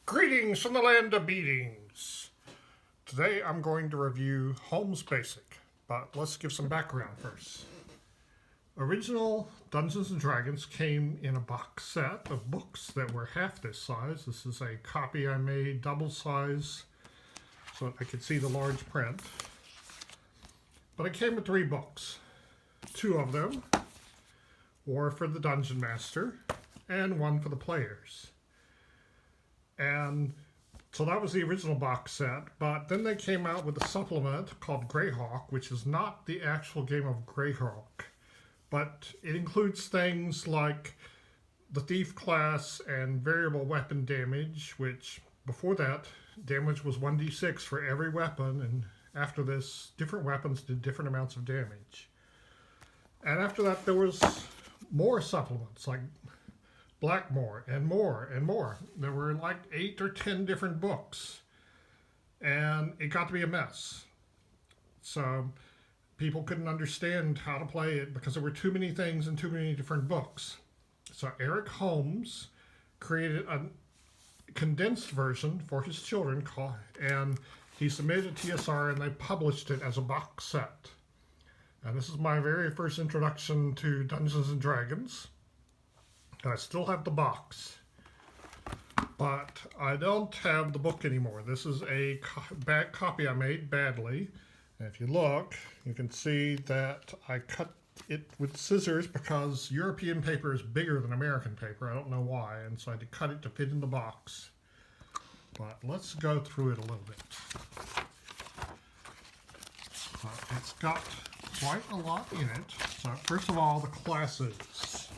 Greetings from the land of beatings. Today I'm going to review Holmes Basic, but let's give some background first. Original Dungeons & Dragons came in a box set of books that were half this size. This is a copy I made double size so I could see the large print. But it came with 3 books. 2 of them were for the Dungeon Master and 1 for the players. And so that was the original box set, but then they came out with a supplement called Greyhawk, which is not the actual game of Greyhawk, but it includes things like the Thief class and variable weapon damage, which before that, damage was 1d6 for every weapon, and after this, different weapons did different amounts of damage. And after that, there was more supplements, like Blackmore, and more and more. There were like 8 or 10 different books, and it got to be a mess. So people couldn't understand how to play it because there were too many things and too many different books. So Eric Holmes created a condensed version for his children, and he submitted it to TSR, and they published it as a box set. And this is my very first introduction to Dungeons and Dragons. I still have the box, but I don't have the book anymore. This is a bad copy I made badly. And if you look, you can see that I cut it with scissors because European paper is bigger than American paper. I don't know why, and so I had to cut it to fit in the box. But let's go through it a little bit. It's got quite a lot in it. So first of all, the classes.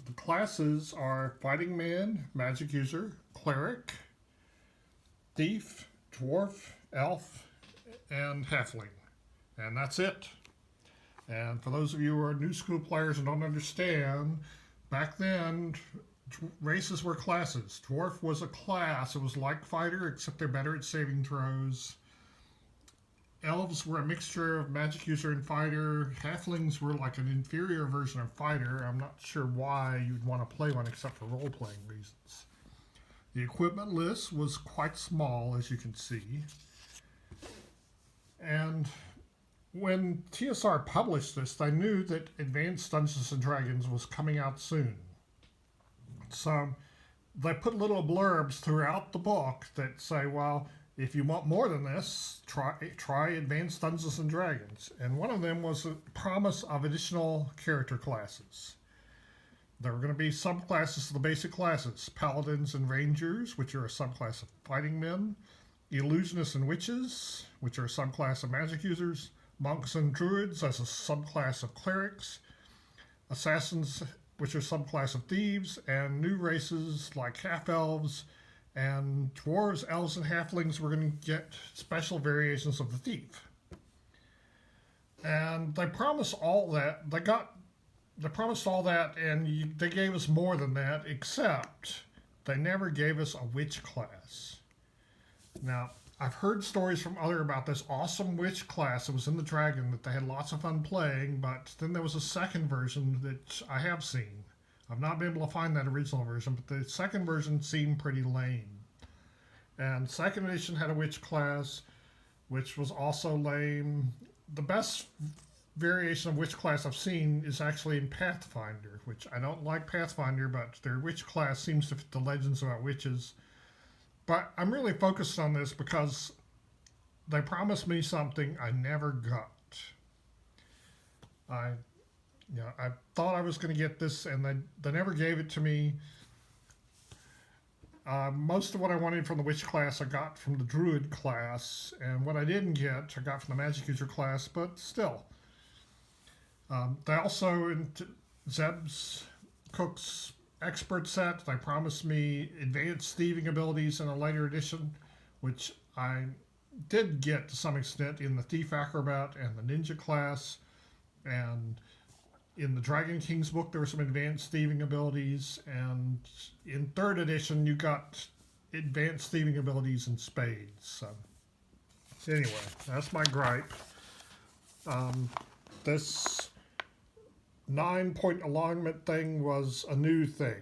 The classes are Fighting Man, Magic User, Cleric, Thief, Dwarf, Elf, and Halfling. And that's it. And for those of you who are new school players and don't understand, back then, races were classes. Dwarf was a class. It was like Fighter, except they're better at saving throws. Elves were a mixture of Magic User and Fighter. Halflings were like an inferior version of Fighter. I'm not sure why you'd want to play one except for role-playing reasons. The equipment list was quite small, as you can see. And when TSR published this, they knew that Advanced Dungeons & Dragons was coming out soon. So they put little blurbs throughout the book that say, well, if you want more than this, try Advanced Dungeons & Dragons. And one of them was a promise of additional character classes. There were going to be subclasses of the basic classes. Paladins and Rangers, which are a subclass of fighting men. Illusionists and Witches, which are a subclass of magic users. Monks and Druids as a subclass of clerics. Assassins, which are a subclass of thieves. And new races like half-elves, and dwarves, elves, and halflings were going to get special variations of the thief. And they promised all that. They promised all that, and they gave us more than that, except they never gave us a witch class. Now, I've heard stories from others about this awesome witch class that was in the Dragon that they had lots of fun playing, but then there was a second version that I have seen. I've not been able to find that original version, but the second version seemed pretty lame. And second edition had a witch class, which was also lame. The best variation of witch class I've seen is actually in Pathfinder, which I don't like Pathfinder, but their witch class seems to fit the legends about witches. But I'm really focused on this because they promised me something I never got. I thought I was going to get this, and they never gave it to me. Most of what I wanted from the Witch class I got from the Druid class, and what I didn't get I got from the Magic User class, but still. They also, in Zeb's Cook's Expert set, they promised me advanced thieving abilities in a later edition, which I did get to some extent in the Thief Acrobat and the Ninja class, and in the Dragon King's book, there were some advanced thieving abilities, and in 3rd edition, you got advanced thieving abilities in spades. So, anyway, that's my gripe. This 9-point alignment thing was a new thing.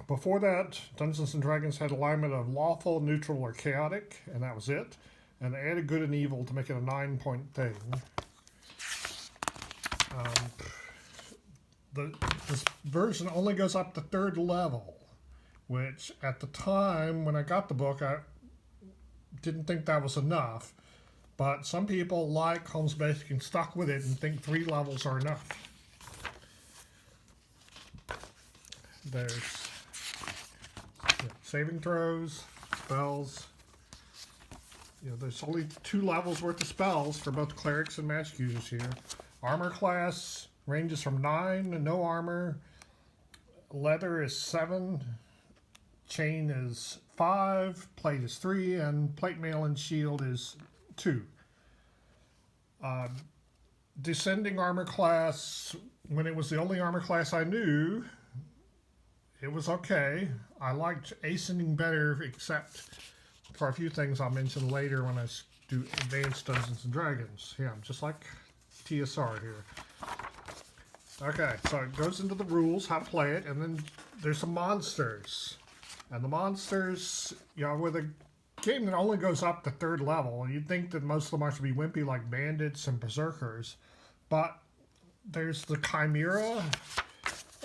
Before that, Dungeons & Dragons had alignment of lawful, neutral, or chaotic, and that was it. And they added good and evil to make it a 9-point thing. This version only goes up to 3rd level, which at the time when I got the book, I didn't think that was enough. But some people like Holmes Basic and stuck with it and think 3 levels are enough. There's saving throws, spells. There's only 2 levels worth of spells for both clerics and magic users here. Armor class ranges from 9 to no armor. Leather is 7. Chain is 5. Plate is 3. And plate mail and shield is 2. Descending armor class, when it was the only armor class I knew, it was okay. I liked ascending better, except for a few things I'll mention later when I do Advanced Dungeons & Dragons. Yeah, I'm just like TSR here. Okay, so it goes into the rules, how to play it, and then there's some monsters. And the monsters, with a game that only goes up to 3rd level, you'd think that most of them are to be wimpy like bandits and berserkers. But there's the Chimera,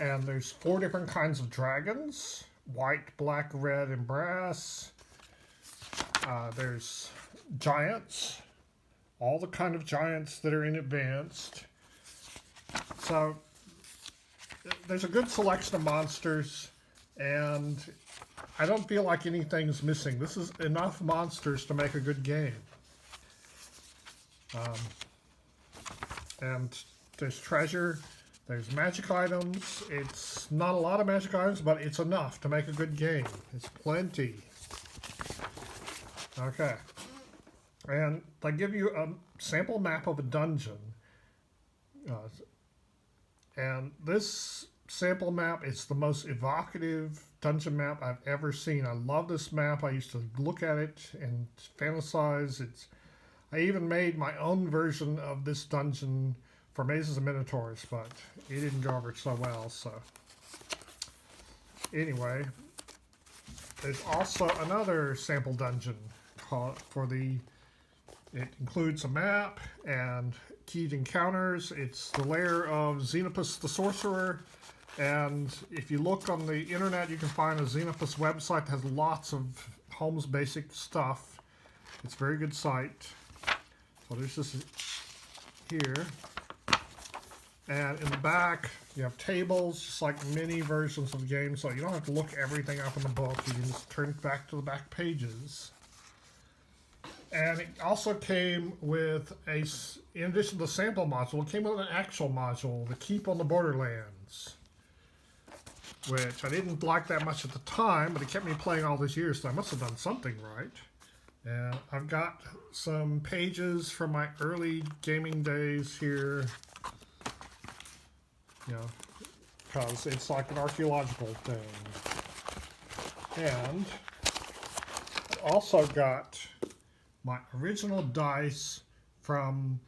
and there's 4 different kinds of dragons. White, black, red, and brass. There's giants. All the kind of giants that are in Advanced. So there's a good selection of monsters, and I don't feel like anything's missing. This is enough monsters to make a good game. And there's treasure, there's magic items. It's not a lot of magic items, but it's enough to make a good game. It's plenty. Okay. And they give you a sample map of a dungeon. And this sample map is the most evocative dungeon map I've ever seen. I love this map. I used to look at it and fantasize. I even made my own version of this dungeon for Mazes and Minotaurs, but it didn't go over so well. So anyway, there's also another sample dungeon it includes a map and keyed encounters. It's the lair of Xenopus the Sorcerer, and if you look on the internet, you can find a Xenopus website that has lots of Holmes Basic stuff. It's a very good site. So there's this here, and in the back you have tables, just like mini versions of the game, so you don't have to look everything up in the book. You can just turn back to the back pages. And it also came with in addition to the sample module, it came with an actual module, the Keep on the Borderlands, which I didn't like that much at the time, but it kept me playing all these years, so I must have done something right. And I've got some pages from my early gaming days here, because it's like an archaeological thing. And I also got my original dice from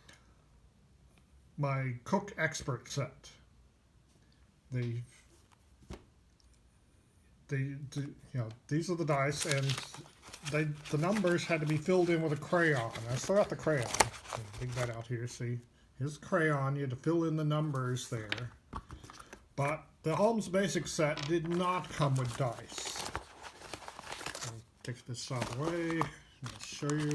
my Cook Expert set. These are the dice, and the numbers had to be filled in with a crayon. I still got the crayon. Dig that out here. See, here's the crayon. You had to fill in the numbers there. But the Holmes Basic set did not come with dice. I'll take this out of the way. I'll show you.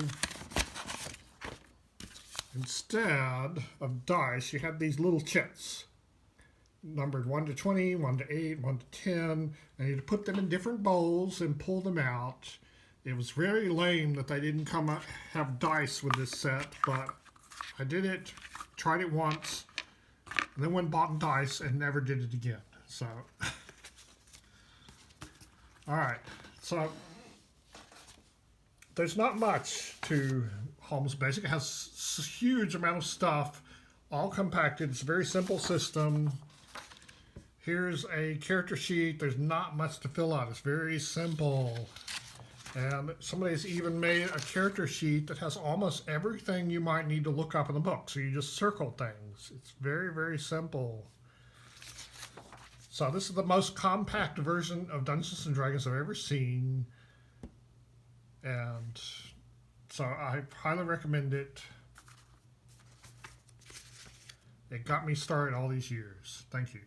Instead of dice, you had these little chits, numbered 1 to 20, 1 to 8, 1 to 10, and you had to put them in different bowls and pull them out. It was very lame that they didn't have dice with this set, but I did it, tried it once, and then went and bought dice and never did it again. So, all right, so there's not much to Holmes Basic. It has a huge amount of stuff, all compacted. It's a very simple system. Here's a character sheet. There's not much to fill out. It's very simple. And somebody's even made a character sheet that has almost everything you might need to look up in the book. So you just circle things. It's very, very simple. So this is the most compact version of Dungeons and Dragons I've ever seen. And so I highly recommend it. It got me started all these years. Thank you.